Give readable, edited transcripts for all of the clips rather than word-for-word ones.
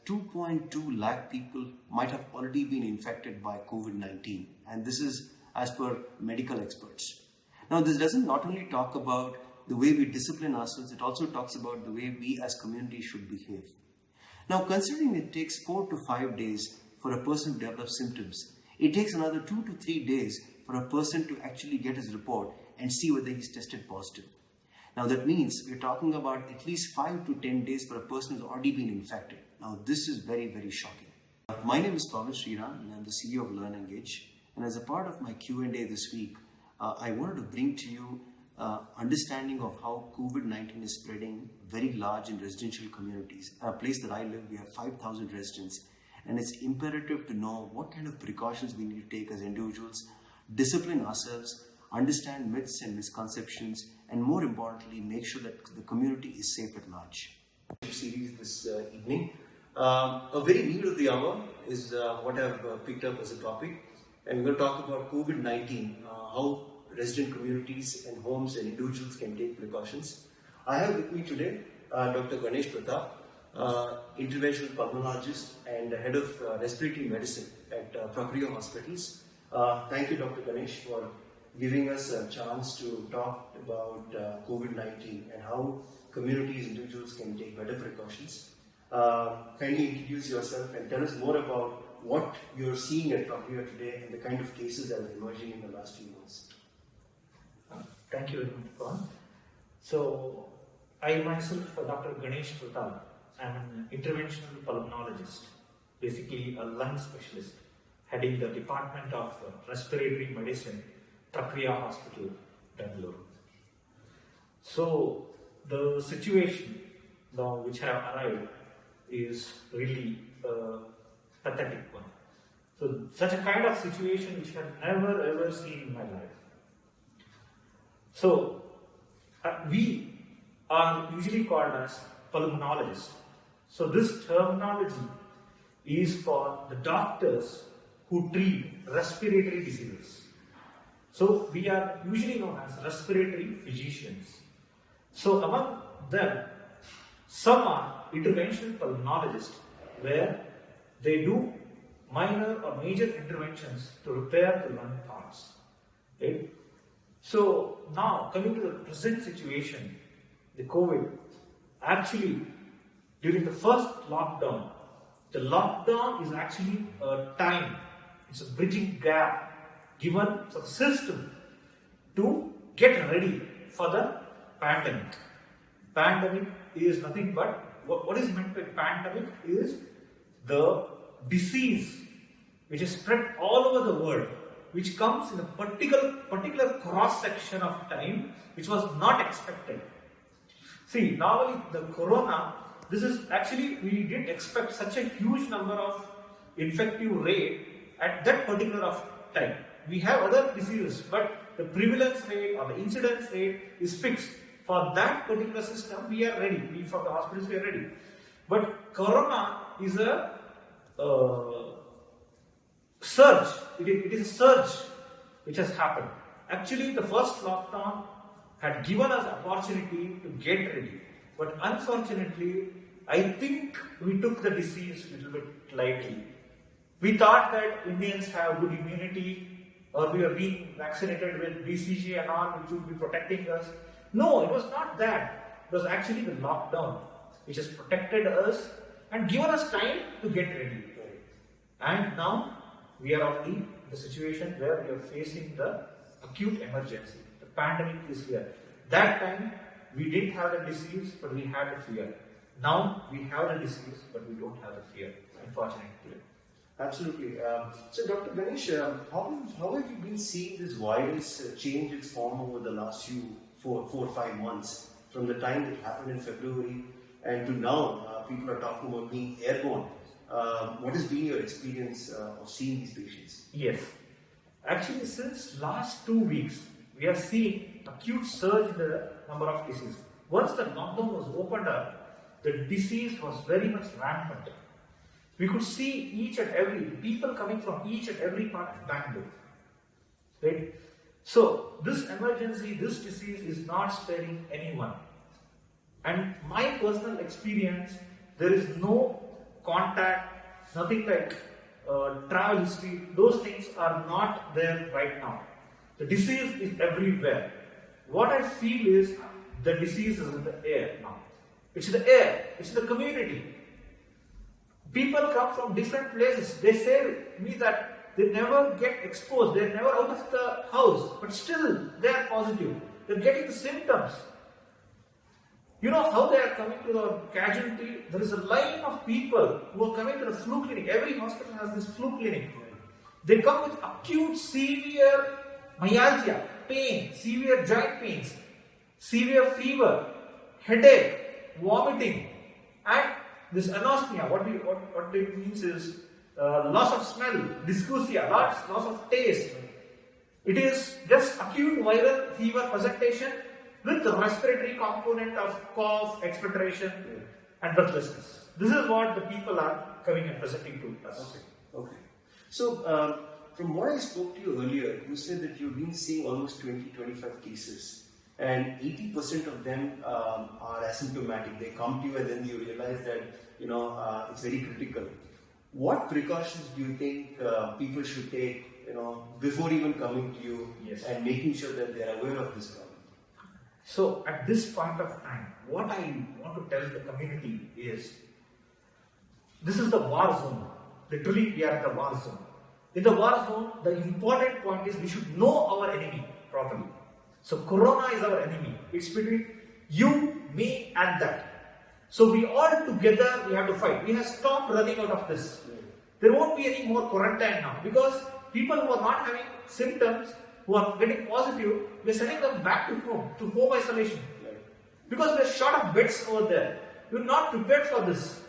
2.2 lakh people might have already been infected by COVID-19, and this is as per medical experts. Now, this doesn't not only talk about the way we discipline ourselves, it also talks about the way we as community should behave. Now, considering it takes 4 to 5 days for a person to develop symptoms, it takes another 2 to 3 days for a person to actually get his report and see whether he's tested positive. Now that means we're talking about at least 5 to 10 days for a person who's already been infected. Now this is very, very shocking. My name is Pawan Sriram and I'm the CEO of LearnEngage. And as a part of my Q&A this week, I wanted to bring to you understanding of how COVID-19 is spreading very large in residential communities. At a place that I live, we have 5,000 residents. And it's imperative to know what kind of precautions we need to take as individuals, discipline ourselves, understand myths and misconceptions, and more importantly, make sure that the community is safe at large. Series this evening. A very need of the hour is what I've picked up as a topic, and we're going to talk about COVID-19, how resident communities and homes and individuals can take precautions. I have with me today Dr. Ganesh Pratap, interventional pulmonologist and head of respiratory medicine at Prakriya Hospitals. Thank you, Dr. Ganesh, for giving us a chance to talk about COVID-19 and how communities, individuals can take better precautions. Kindly introduce yourself and tell us more about what you're seeing at Prakriya today and the kind of cases that are emerging in the last few months. Thank you very much, Pawan. So, I myself, Dr. Ganesh Pratap, am an interventional pulmonologist, basically a lung specialist, heading the Department of Respiratory Medicine, Prakriya Hospital, Bangalore. So, the situation now which have arrived is really a pathetic one. So, such a kind of situation which I have never ever seen in my life. So, we are usually called as pulmonologists. So, this terminology is for the doctors who treat respiratory diseases. So, we are usually known as respiratory physicians. So, among them, some are interventional pulmonologists, where they do minor or major interventions to repair the lung parts. Right? So, now coming to the present situation, the COVID, actually during the first lockdown, the lockdown is actually a time, it's a bridging gap given for the system to get ready for the pandemic. Pandemic is nothing but, what is meant by pandemic is the disease which is spread all over the world, which comes in a particular cross section of time which was not expected. See, normally the corona, this is actually, we didn't expect such a huge number of infective rate at that particular of time. We have other diseases, but the prevalence rate or the incidence rate is fixed. For that particular system, we are ready. We from the hospitals, we are ready. But corona is a surge. It is a surge which has happened. Actually, the first lockdown had given us opportunity to get ready. But unfortunately, I think we took the disease a little bit lightly. We thought that Indians have good immunity, or we were being vaccinated with BCG and all, which would be protecting us. No, it was not that. It was actually the lockdown which has protected us and given us time to get ready. And now we are already in the situation where we are facing the acute emergency. The pandemic is here. That time we didn't have the disease, but we had the fear. Now we have the disease, but we don't have the fear, unfortunately. Absolutely. So, Dr. Ganesh, how have you been seeing this virus change its form over the last four or 5 months? From the time it happened in February and to now, people are talking about being airborne. What has been your experience of seeing these patients? Yes. Actually, since last 2 weeks, we are seeing acute surge in the number of cases. Once the lockdown was opened up, the disease was very much rampant. We could see people coming from each and every part of Bangalore. Right? So, this emergency, this disease is not sparing anyone. And my personal experience, there is no contact, nothing like travel history. Those things are not there right now. The disease is everywhere. What I feel is the disease is in the air now. It's the air, it's the community. People come from different places. They say to me that they never get exposed, they're never out of the house, but still they are positive. They're getting the symptoms. You know how they are coming to the casualty? There is a line of people who are coming to the flu clinic. Every hospital has this flu clinic. They come with acute, severe myalgia, pain, severe joint pains, severe fever, headache, vomiting, and this anosmia. What it means is loss of smell, dysgeusia, loss of taste. It is just acute viral fever presentation with the respiratory component of cough, expectoration, and breathlessness. This is what the people are coming and presenting to us. Okay. So, from what I spoke to you earlier, you said that you've been seeing almost 20-25 cases, and 80% of them are asymptomatic. They come to you and then you realize that it's very critical. What precautions do you think people should take, before even coming to you, and making sure that they are aware of this problem? So at this point of time, what I want to tell the community is, this is the war zone. Literally, we are in the war zone. In the war zone, the important point is we should know our enemy properly. So Corona is our enemy. It's between you, me, and that. So we all together, we have to fight. We have stopped running out of this. There won't be any more quarantine now, because people who are not having symptoms, who are getting positive, we are sending them back to home isolation. Because we are short of beds over there. We are not prepared for this.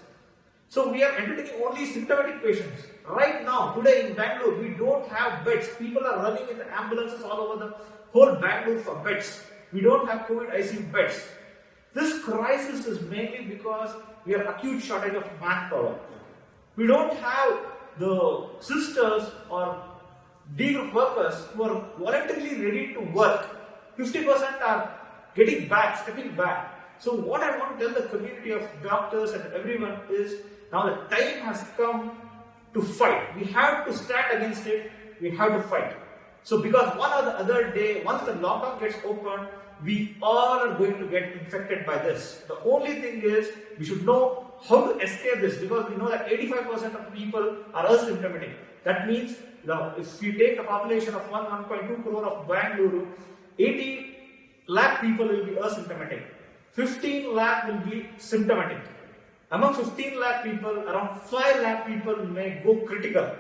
So we are entertaining only symptomatic patients. Right now, today in Bangalore, we don't have beds. People are running in the ambulances all over the whole Bangalore for beds. We don't have COVID ICU beds. This crisis is mainly because we are acute shortage of manpower. We don't have the sisters or D-group workers who are voluntarily ready to work. 50% are getting back, stepping back. So what I want to tell the community of doctors and everyone is, now the time has come to fight. We have to stand against it. We have to fight. So because one or the other day, once the lockdown gets opened, we all are going to get infected by this. The only thing is, we should know how to escape this, because we know that 85% of people are asymptomatic. That means, if we take the population of 1.2 crore of Bangalore, 80 lakh people will be asymptomatic. 15 lakh will be symptomatic. Among 15 lakh people, around 5 lakh people may go critical,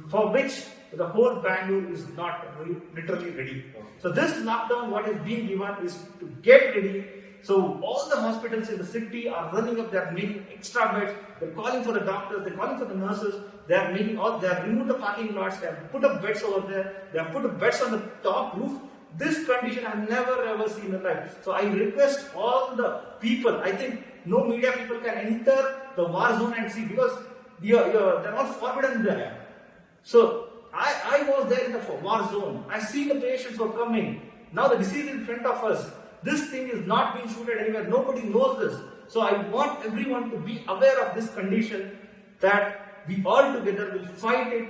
for which the whole Bangalore is not literally ready. So this lockdown, what is being given is to get ready. So all the hospitals in the city are running up, they are making extra beds, they are calling for the doctors, they are calling for the nurses, they are removed the parking lots, they have put up beds over there, they have put up beds on the top roof. This condition I have never ever seen in life. So I request all the people, I think no media people can enter the war zone and see, because they are all forbidden there. So I was there in the war zone. I see the patients who are coming. Now the disease in front of us. This thing is not being shooted anywhere. Nobody knows this. So I want everyone to be aware of this condition, that we all together will fight it.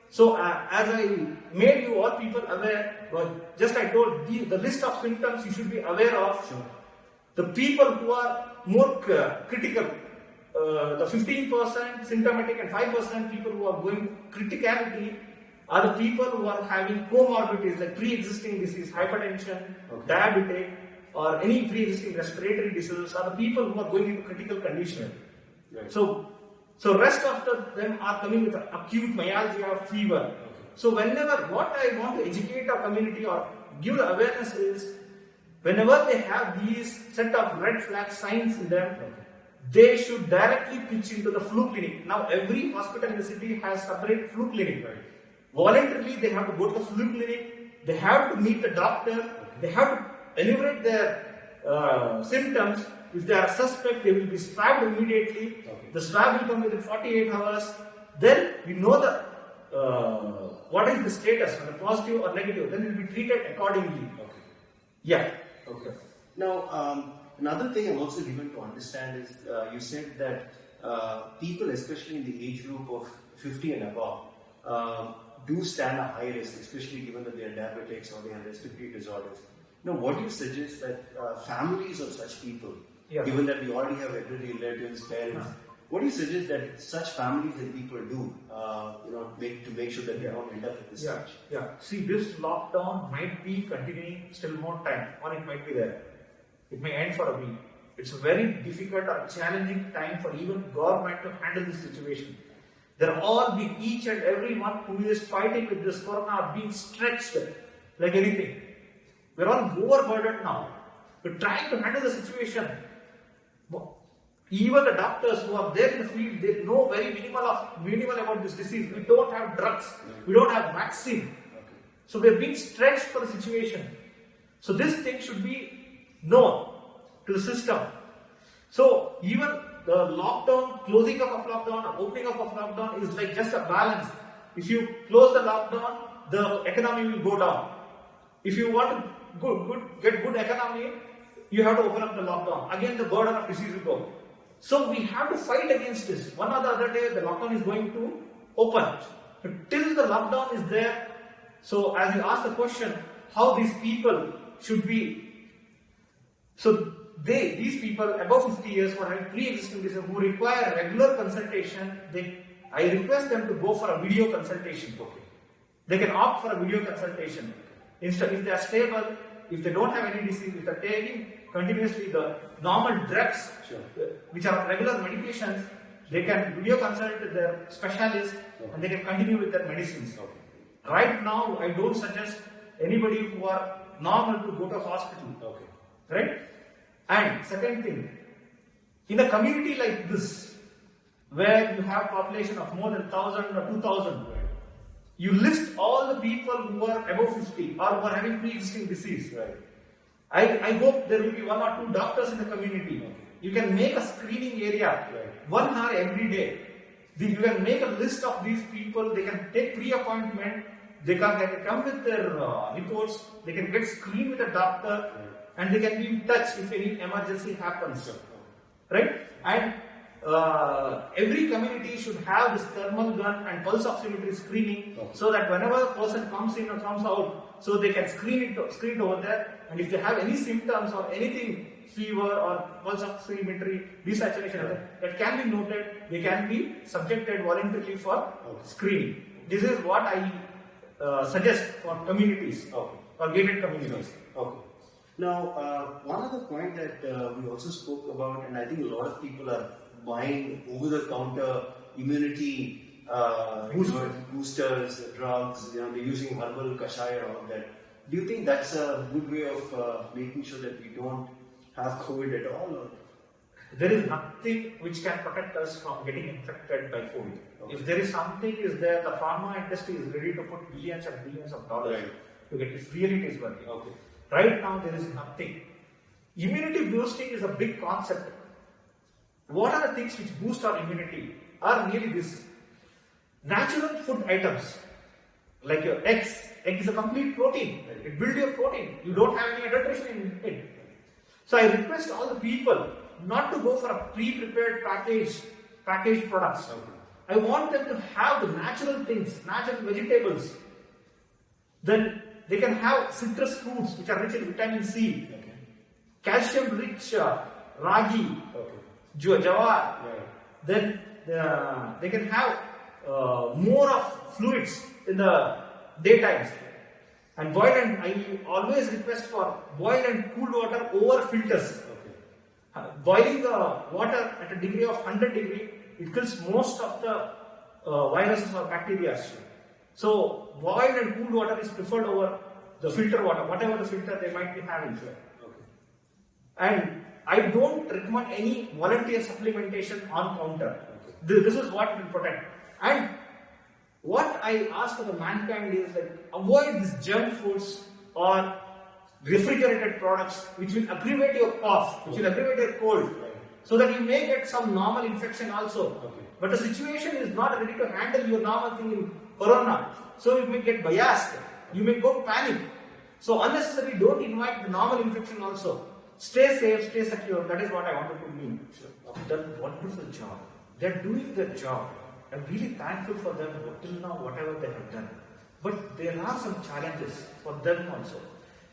So as I made you all people aware, just I told the list of symptoms you should be aware of. Sure. The people who are more critical, the 15% symptomatic and 5% people who are going criticality, are the people who are having comorbidities like pre-existing disease, hypertension, diabetes, or any pre-existing respiratory diseases, are the people who are going into critical condition. Right. So rest of them are coming with acute myalgia, fever. So whenever, what I want to educate our community or give the awareness is, whenever they have these set of red flag signs in them, they should directly pitch into the flu clinic. Now every hospital in the city has separate flu clinic. Right. Voluntarily they have to go to the flu clinic, they have to meet the doctor, they have to enumerate their symptoms. If they are suspect, they will be swabbed immediately. The swab will come within 48 hours. Then we know what is the status, whether positive or negative. Then it will be treated accordingly. Yeah. Okay. Now, another thing I'm also given to understand is, you said that people, especially in the age group of 50 and above, do stand a high risk, especially given that they are diabetics or they have respiratory disorders. Now, what do you suggest that families of such people, given that we already have elderly relatives, parents, what do you suggest that such families and people do, to make sure that they don't end up at this stage? See, this lockdown might be continuing still more time, or it might be there. It may end for a week. It's a very difficult or challenging time for even government to handle this situation. They're all being, each and every one who is fighting with this corona are being stretched like anything. We're all overburdened now. We're trying to handle the situation. Even the doctors who are there in the field, they know very minimal about this disease. We don't have drugs. We don't have vaccine. So we're being stretched for the situation. So this thing should be known to the system. So even the lockdown, closing up of lockdown, opening up of lockdown is like just a balance. If you close the lockdown, the economy will go down. If you want to get good economy, you have to open up the lockdown. Again, the burden of disease will go. So we have to fight against this. One or the other day, the lockdown is going to open. But till the lockdown is there, so as you ask the question, how these people should be. So these people above 50 years who are having pre-existing disease, who require regular consultation, I request them to go for a video consultation. They can opt for a video consultation. Instead, if they are stable, if they don't have any disease, if they are taking continuously the normal drugs, which are regular medications, they can video consult with their specialist and they can continue with their medicines. Right now, I don't suggest anybody who are normal to go to hospital. Right? And second thing, in a community like this, where you have population of more than 1,000 or 2,000, you list all the people who are above 50 or who are having pre-existing disease. I hope there will be one or two doctors in the community. You can make a screening area, 1 hour every day. You can make a list of these people. They can take pre-appointment. They can come with their reports. They can get screened with a doctor, and they can be in touch if any emergency happens. Right? And every community should have this thermal gun and pulse oximetry screening, so that whenever a person comes in or comes out, so they can screen it over there, and if they have any symptoms or anything, fever or pulse oximetry, desaturation, that can be noted, they can be subjected voluntarily for screening. This is what I suggest for communities, or gated communities. Now, one other point that we also spoke about, and I think a lot of people are buying over-the-counter immunity boosters, drugs, they're using herbal kashaya and all that. Do you think that's a good way of making sure that we don't have COVID at all? Or? There is nothing which can protect us from getting infected by COVID. If there is something the pharma industry is ready to put billions and billions of dollars to get it. Really, it is working. Right now, there is nothing. Immunity boosting is a big concept. What are the things which boost our immunity? Are really this natural food items, like your eggs. Egg is a complete protein. It builds your protein. You don't have any adulteration in it. So I request all the people not to go for a pre-prepared packaged products. I want them to have the natural things, natural vegetables. Then they can have citrus fruits which are rich in vitamin C, calcium-rich ragi, jawar. Then they can have more of fluids in the daytimes. And I always request for boiled and cooled water over filters. Boiling the water at a degree of 100 degrees, it kills most of the viruses or bacteria. So boiled and cooled water is preferred over the filter water, whatever the filter they might be having. And I don't recommend any volunteer supplementation on counter. This is what will protect. And what I ask for the mankind is avoid these junk foods or refrigerated products which will aggravate your cough, which will aggravate your cold, so that you may get some normal infection also. But the situation is not ready to handle your normal thing in corona, so you may get biased, you may go panic. So unnecessarily don't invite the normal infection also. Stay safe, stay secure. That is what I wanted to mean. You've done a wonderful job. they're doing their job. I'm really thankful for them till now, whatever they have done. But there are some challenges for them also.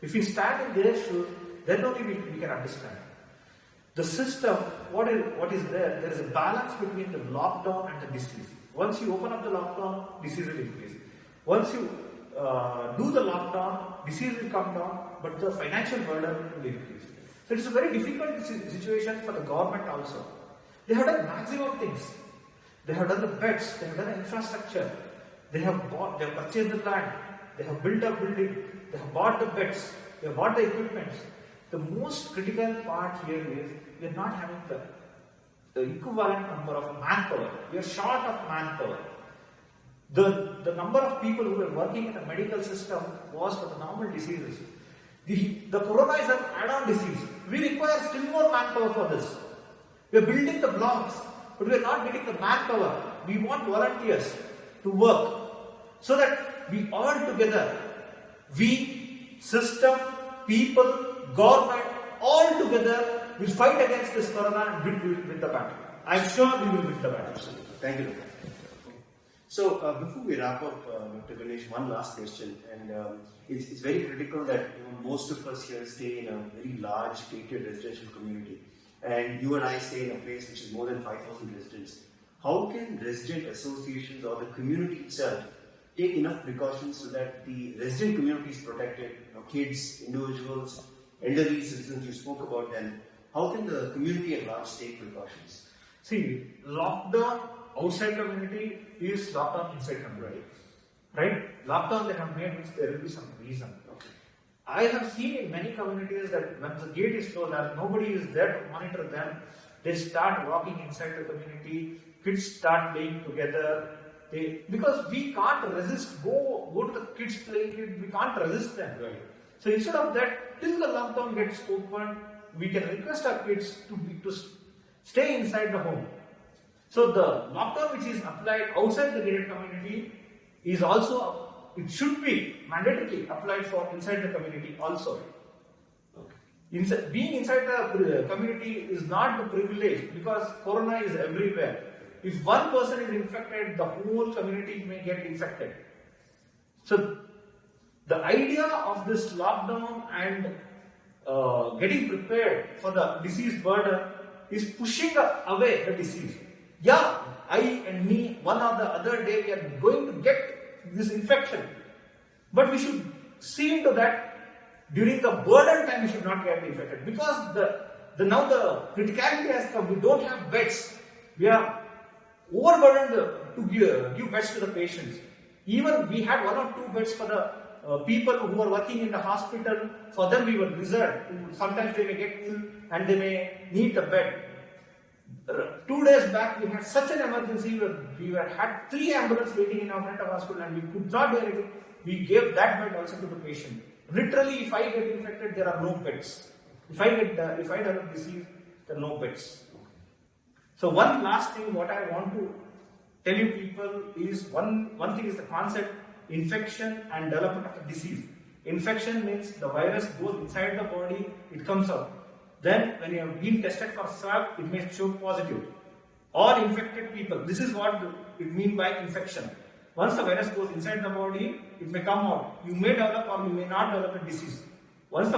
If we stand in their shoes, then only we can understand. The system, what is there? There is a balance between the lockdown and the disease. Once you open up the lockdown, disease will increase. Once you do the lockdown, disease will come down, but the financial burden will increase. So it's a very difficult situation for the government also. They have done maximum things. They have done the beds, they have done the infrastructure, they have purchased the land, they have built a building, they have bought the beds, they have bought the equipment. The most critical part here is we are not having the equivalent number of manpower. We are short of manpower. The number of people who were working in the medical system was for the normal diseases. The corona is an add-on disease. We require still more manpower for this. We are building the blocks, but we are not getting the manpower. We want volunteers to work so that we all together, we, system, people, government, all together will fight against this corona and win the battle. I'm sure we will win the battle. Thank you, Dr. So before we wrap up, Dr. Ganesh, one last question, and it's very critical that most of us here stay in a very large gated residential community, and you and I stay in a place which is more than 5,000 residents. How can resident associations or the community itself take enough precautions so that the resident community is protected? Kids, individuals, elderly citizens, you spoke about them. How can the community at large take precautions? See, lockdown outside community is lockdown inside community. Right? Lockdown they have made means there will be some reason. Okay. I have seen in many communities that when the gate is closed and nobody is there to monitor them, they start walking inside the community, kids start playing together. Because we can't resist, go to the kids playing, we can't resist them. Right. So instead of that, till the lockdown gets open, we can request our kids to stay inside the home. So the lockdown which is applied outside the gated community is also, it should be mandatorily applied for inside the community also. Okay. Being inside the community is not the privilege because corona is everywhere. If one person is infected, the whole community may get infected. So the idea of this lockdown and getting prepared for the disease burden is pushing away the disease. Yeah, I and me, one or the other day, we are going to get this infection. But we should see into that during the burden time we should not get infected. Because now the criticality has come, we don't have beds. We are overburdened to give beds to the patients. Even we had 1 or 2 beds for the people who are working in the hospital. For them we were reserved. Sometimes they may get ill and they may need the bed. 2 days back we had such an emergency where we had 3 ambulances waiting in our front of hospital and we could not do anything. We gave that bed also to the patient. Literally, if I get infected, there are no beds. If I develop disease, there are no beds. So one last thing, what I want to tell you people is one thing is the concept infection and development of a disease. Infection means the virus goes inside the body, it comes out. Then when you have been tested for swab, it may show positive. All infected people, this is what it means by infection. Once the virus goes inside the body, it may come out. You may develop or you may not develop a disease. Once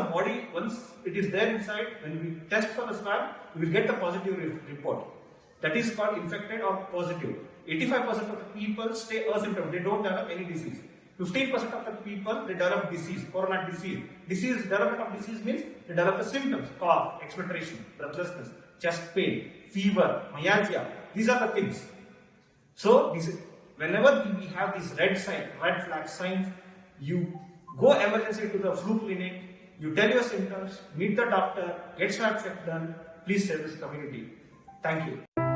it is there inside, when we test for the swab, we will get the positive report. That is called infected or positive. 85% of the people stay asymptomatic, they don't develop any disease. 15% of the people, they develop disease, corona disease. Development of disease means they develop the symptoms, cough, expectoration, breathlessness, chest pain, fever, myalgia. These are the things. So, whenever we have these red flag signs, you go emergency to the flu clinic, you tell your symptoms, meet the doctor, get swab check done, please save this community. Thank you.